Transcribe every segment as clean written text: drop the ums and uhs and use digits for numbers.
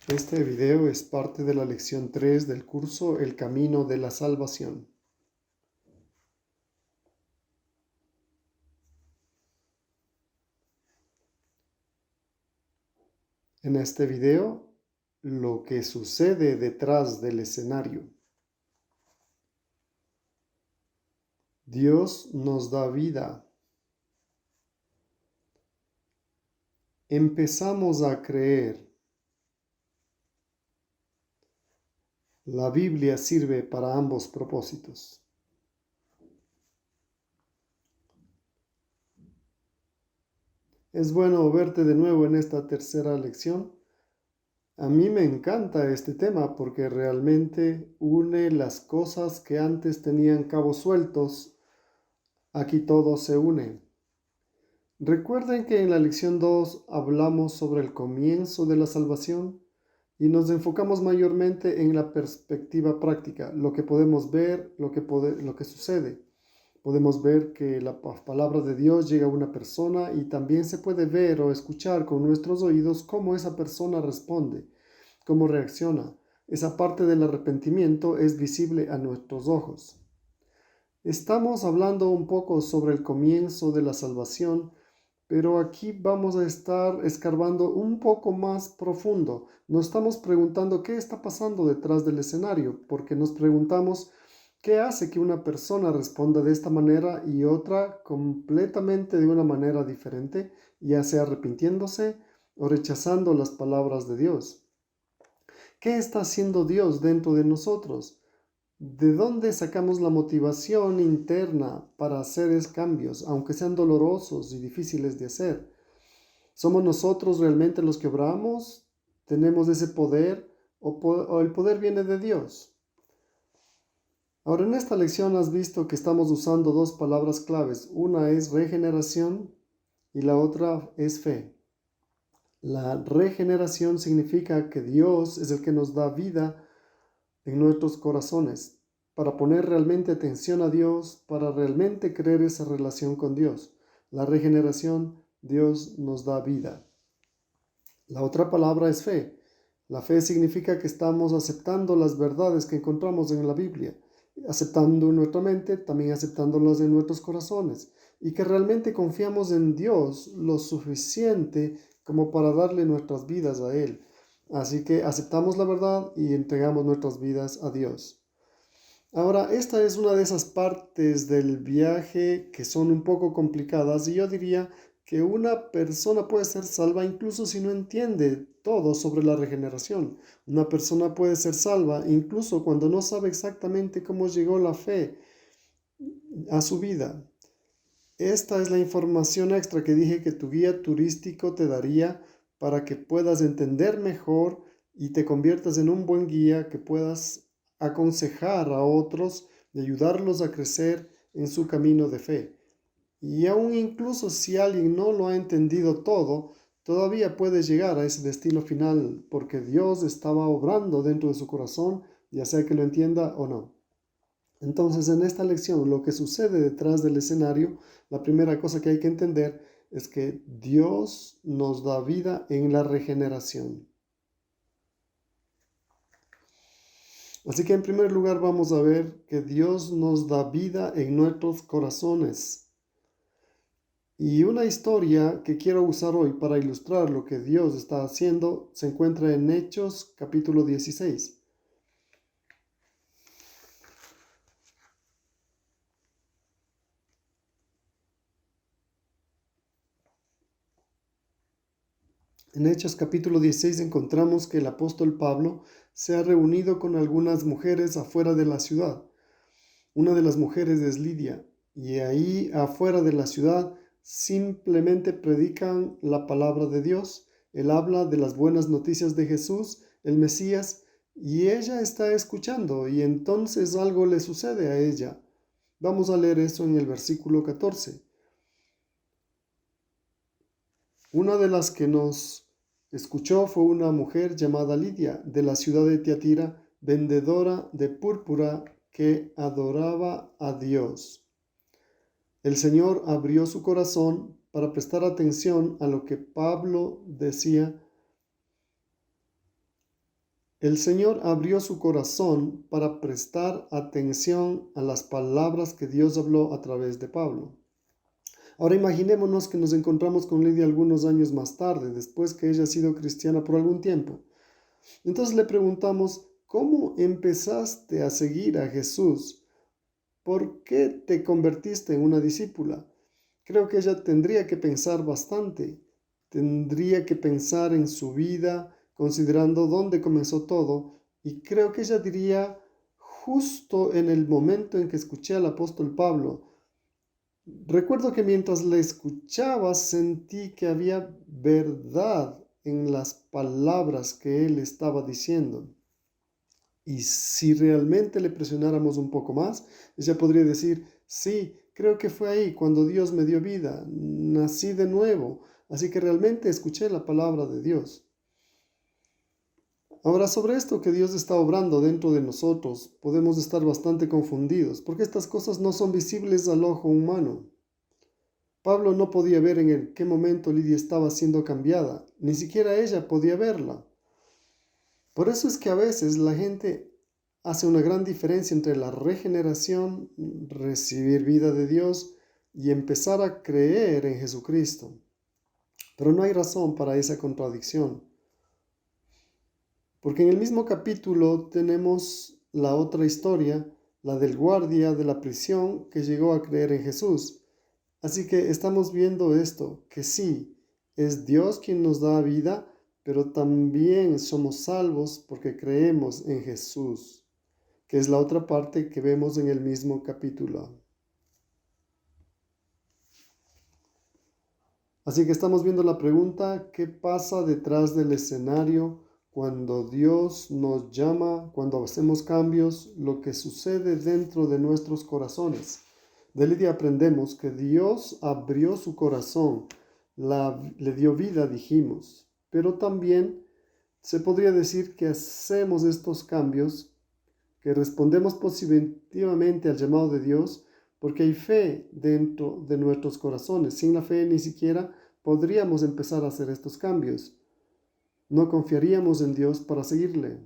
Este video es parte de la lección 3 del curso El Camino de la Salvación. En este video, lo que sucede detrás del escenario. Dios nos da vida. Empezamos a creer. La Biblia sirve para ambos propósitos. Es bueno verte de nuevo en esta tercera lección. A mí me encanta este tema porque realmente une las cosas que antes tenían cabos sueltos. Aquí todo se une. Recuerden que en la lección 2 hablamos sobre el comienzo de la salvación y nos enfocamos mayormente en la perspectiva práctica, lo que podemos ver, lo que sucede. Podemos ver que la palabra de Dios llega a una persona y también se puede ver o escuchar con nuestros oídos cómo esa persona responde, cómo reacciona. Esa parte del arrepentimiento es visible a nuestros ojos. Estamos hablando un poco sobre el comienzo de la salvación, pero aquí vamos a estar escarbando un poco más profundo. Nos estamos preguntando qué está pasando detrás del escenario, porque nos preguntamos qué hace que una persona responda de esta manera y otra completamente de una manera diferente, ya sea arrepintiéndose o rechazando las palabras de Dios. ¿Qué está haciendo Dios dentro de nosotros? ¿De dónde sacamos la motivación interna para hacer cambios, aunque sean dolorosos y difíciles de hacer? ¿Somos nosotros realmente los que obramos? ¿Tenemos ese poder o el poder viene de Dios? Ahora, en esta lección has visto que estamos usando dos palabras claves. Una es regeneración y la otra es fe. La regeneración significa que Dios es el que nos da vida en nuestros corazones, para poner realmente atención a Dios, para realmente creer esa relación con Dios. La regeneración, Dios nos da vida. La otra palabra es fe. La fe significa que estamos aceptando las verdades que encontramos en la Biblia, aceptando en nuestra mente, también aceptándolas en nuestros corazones, y que realmente confiamos en Dios lo suficiente como para darle nuestras vidas a Él. Así que aceptamos la verdad y entregamos nuestras vidas a Dios. Ahora, esta es una de esas partes del viaje que son un poco complicadas y yo diría que una persona puede ser salva incluso si no entiende todo sobre la regeneración. Una persona puede ser salva incluso cuando no sabe exactamente cómo llegó la fe a su vida. Esta es la información extra que dije que tu guía turístico te daría para que puedas entender mejor y te conviertas en un buen guía que puedas aconsejar a otros y ayudarlos a crecer en su camino de fe. Y aún incluso si alguien no lo ha entendido todo, todavía puede llegar a ese destino final porque Dios estaba obrando dentro de su corazón, ya sea que lo entienda o no. Entonces, en esta lección, lo que sucede detrás del escenario, la primera cosa que hay que entender es que Dios nos da vida en la regeneración. Así que en primer lugar vamos a ver que Dios nos da vida en nuestros corazones. Y una historia que quiero usar hoy para ilustrar lo que Dios está haciendo se encuentra en Hechos capítulo 16. En Hechos capítulo 16 encontramos que el apóstol Pablo se ha reunido con algunas mujeres afuera de la ciudad. Una de las mujeres es Lidia, y ahí afuera de la ciudad simplemente predican la palabra de Dios. Él habla de las buenas noticias de Jesús, el Mesías, y ella está escuchando, y entonces algo le sucede a ella. Vamos a leer eso en el versículo 14. Una de las que nos escuchó fue una mujer llamada Lidia, de la ciudad de Tiatira, vendedora de púrpura que adoraba a Dios. El Señor abrió su corazón para prestar atención a lo que Pablo decía El Señor abrió su corazón para prestar atención a las palabras que Dios habló a través de Pablo. Ahora imaginémonos que nos encontramos con Lidia algunos años más tarde, después que ella ha sido cristiana por algún tiempo. Entonces le preguntamos, ¿cómo empezaste a seguir a Jesús? ¿Por qué te convertiste en una discípula? Creo que ella tendría que pensar bastante, tendría que pensar en su vida, considerando dónde comenzó todo, y creo que ella diría, justo en el momento en que escuché al apóstol Pablo, recuerdo que mientras le escuchaba sentí que había verdad en las palabras que él estaba diciendo. Y si realmente le presionáramos un poco más, ella podría decir, sí, creo que fue ahí cuando Dios me dio vida, nací de nuevo, así que realmente escuché la palabra de Dios. Ahora, sobre esto que Dios está obrando dentro de nosotros, podemos estar bastante confundidos, porque estas cosas no son visibles al ojo humano. Pablo no podía ver en qué momento Lidia estaba siendo cambiada, ni siquiera ella podía verla. Por eso es que a veces la gente hace una gran diferencia entre la regeneración, recibir vida de Dios y empezar a creer en Jesucristo. Pero no hay razón para esa contradicción. Porque en el mismo capítulo tenemos la otra historia, la del guardia de la prisión que llegó a creer en Jesús. Así que estamos viendo esto, que sí, es Dios quien nos da vida, pero también somos salvos porque creemos en Jesús, que es la otra parte que vemos en el mismo capítulo. Así que estamos viendo la pregunta, ¿qué pasa detrás del escenario cuando Dios nos llama, cuando hacemos cambios, lo que sucede dentro de nuestros corazones? De Lidia aprendemos que Dios abrió su corazón, le dio vida, dijimos, pero también se podría decir que hacemos estos cambios, que respondemos positivamente al llamado de Dios, porque hay fe dentro de nuestros corazones. Sin la fe ni siquiera podríamos empezar a hacer estos cambios. No confiaríamos en Dios para seguirle.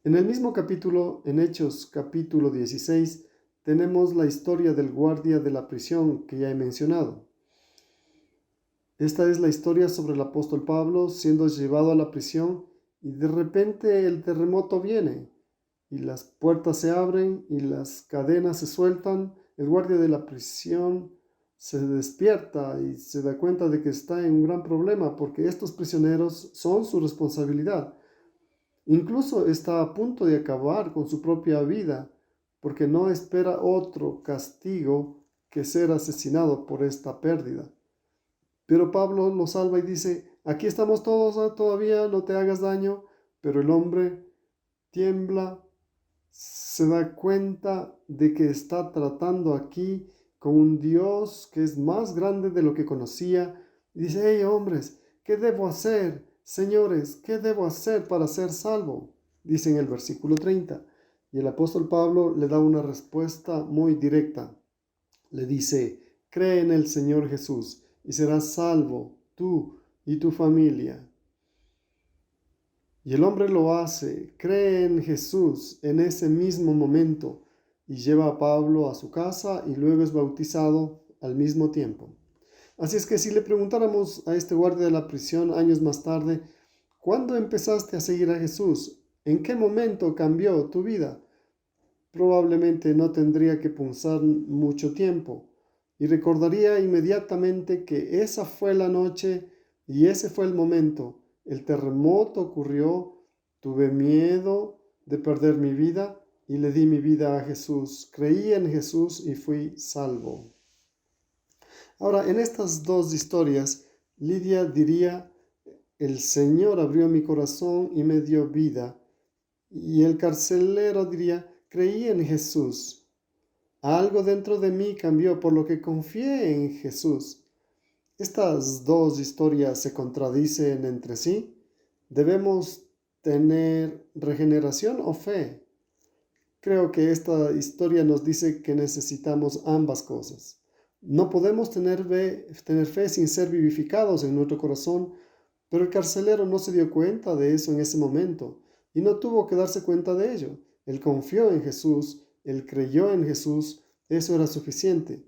En el mismo capítulo, en Hechos capítulo 16, tenemos la historia del guardia de la prisión que ya he mencionado. Esta es la historia sobre el apóstol Pablo siendo llevado a la prisión y de repente el terremoto viene y las puertas se abren y las cadenas se sueltan. El guardia de la prisión se despierta y se da cuenta de que está en un gran problema porque estos prisioneros son su responsabilidad. Incluso está a punto de acabar con su propia vida porque no espera otro castigo que ser asesinado por esta pérdida. Pero Pablo lo salva y dice, aquí estamos todos todavía, no te hagas daño. Pero el hombre tiembla, se da cuenta de que está tratando aquí con un Dios que es más grande de lo que conocía. Y dice, hey hombres, ¿qué debo hacer? Señores, ¿qué debo hacer para ser salvo? Dice en el versículo 30. Y el apóstol Pablo le da una respuesta muy directa. Le dice, cree en el Señor Jesús y serás salvo tú y tu familia. Y el hombre lo hace, cree en Jesús en ese mismo momento y lleva a Pablo a su casa y luego es bautizado al mismo tiempo. Así es que si le preguntáramos a este guardia de la prisión años más tarde, ¿cuándo empezaste a seguir a Jesús? ¿En qué momento cambió tu vida? Probablemente no tendría que pensar mucho tiempo y recordaría inmediatamente que esa fue la noche y ese fue el momento. El terremoto ocurrió, tuve miedo de perder mi vida y le di mi vida a Jesús. Creí en Jesús y fui salvo. Ahora, en estas dos historias, Lidia diría, el Señor abrió mi corazón y me dio vida. Y el carcelero diría, creí en Jesús. Algo dentro de mí cambió, por lo que confié en Jesús. Estas dos historias se contradicen entre sí. ¿Debemos tener regeneración o fe? Creo que esta historia nos dice que necesitamos ambas cosas. No podemos tener fe sin ser vivificados en nuestro corazón, pero el carcelero no se dio cuenta de eso en ese momento. y no tuvo que darse cuenta de ello. Él confió en Jesús, él creyó en Jesús, eso era suficiente.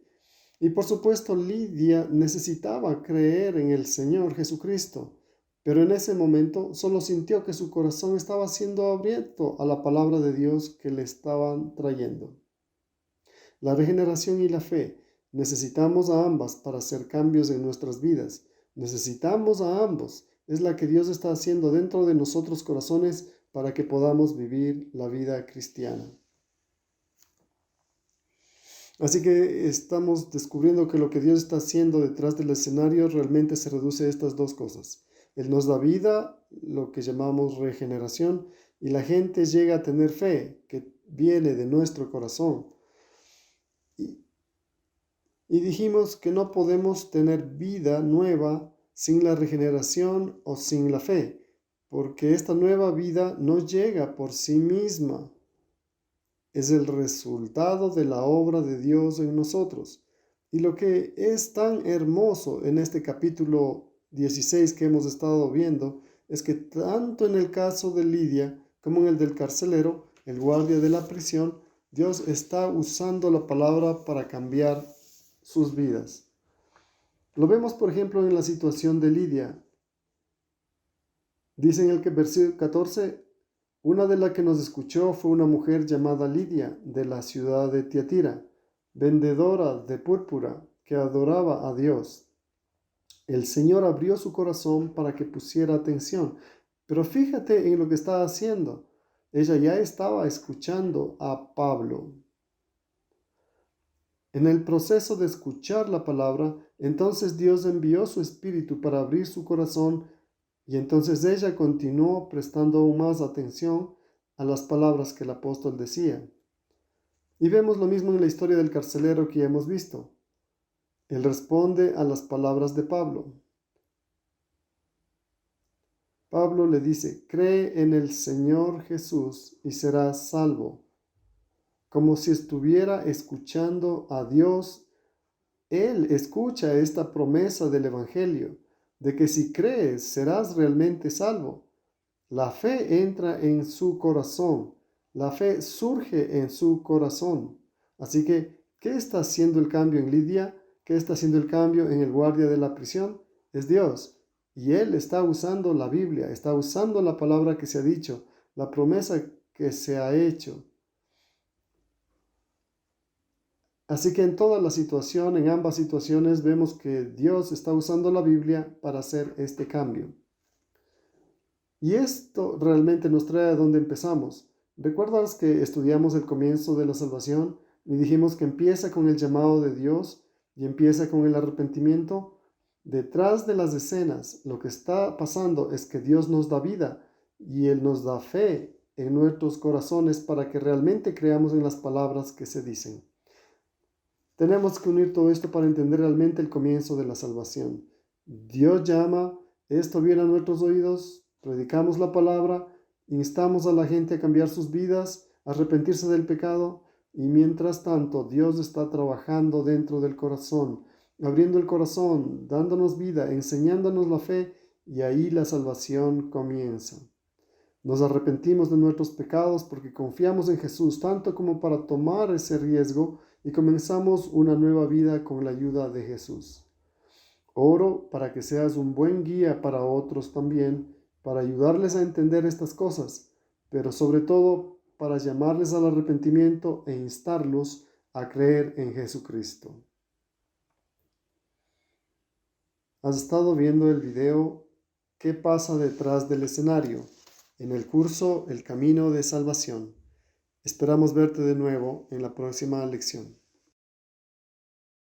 Y por supuesto, Lidia necesitaba creer en el Señor Jesucristo, pero en ese momento solo sintió que su corazón estaba siendo abierto a la palabra de Dios que le estaban trayendo. La regeneración y la fe, necesitamos a ambas para hacer cambios en nuestras vidas. Necesitamos a ambos. Es la que Dios está haciendo dentro de nosotros corazones para que podamos vivir la vida cristiana. Así que estamos descubriendo que lo que Dios está haciendo detrás del escenario realmente se reduce a estas dos cosas. Él nos da vida, lo que llamamos regeneración, y la gente llega a tener fe que viene de nuestro corazón. Y dijimos que no podemos tener vida nueva sin la regeneración o sin la fe, porque esta nueva vida no llega por sí misma. Es el resultado de la obra de Dios en nosotros. Y lo que es tan hermoso en este capítulo 16 que hemos estado viendo es que tanto en el caso de Lidia como en el del carcelero, el guardia de la prisión, Dios está usando la palabra para cambiar sus vidas. Lo vemos, por ejemplo, en la situación de Lidia. Dice en el versículo 14, una de las que nos escuchó fue una mujer llamada Lidia, de la ciudad de Tiatira, vendedora de púrpura, que adoraba a Dios. El Señor abrió su corazón para que pusiera atención, pero fíjate en lo que está haciendo. Ella ya estaba escuchando a Pablo. En el proceso de escuchar la palabra, entonces Dios envió su espíritu para abrir su corazón y entonces ella continuó prestando aún más atención a las palabras que el apóstol decía. Y vemos lo mismo en la historia del carcelero que ya hemos visto. Él responde a las palabras de Pablo. Pablo le dice, cree en el Señor Jesús y serás salvo. Como si estuviera escuchando a Dios, él escucha esta promesa del Evangelio, de que si crees serás realmente salvo. La fe entra en su corazón, la fe surge en su corazón. Así que, ¿qué está haciendo el cambio en Lidia? ¿Qué está haciendo el cambio en el guardia de la prisión? Es Dios. Y Él está usando la Biblia, está usando la palabra que se ha dicho, la promesa que se ha hecho. Así que en toda la situación, en ambas situaciones, vemos que Dios está usando la Biblia para hacer este cambio. Y esto realmente nos trae a donde empezamos. ¿Recuerdas que estudiamos el comienzo de la salvación y dijimos que empieza con el llamado de Dios y empieza con el arrepentimiento? Detrás de las escenas, lo que está pasando es que Dios nos da vida y Él nos da fe en nuestros corazones para que realmente creamos en las palabras que se dicen. Tenemos que unir todo esto para entender realmente el comienzo de la salvación. Dios llama, esto viene a nuestros oídos, predicamos la palabra, instamos a la gente a cambiar sus vidas, a arrepentirse del pecado, y mientras tanto Dios está trabajando dentro del corazón, abriendo el corazón, dándonos vida, enseñándonos la fe, y ahí la salvación comienza. Nos arrepentimos de nuestros pecados porque confiamos en Jesús tanto como para tomar ese riesgo y comenzamos una nueva vida con la ayuda de Jesús. Oro para que seas un buen guía para otros también, para ayudarles a entender estas cosas, pero sobre todo para llamarles al arrepentimiento e instarlos a creer en Jesucristo. ¿Has estado viendo el video ¿Qué pasa detrás del escenario? En el curso El Camino de Salvación? Esperamos verte de nuevo en la próxima lección.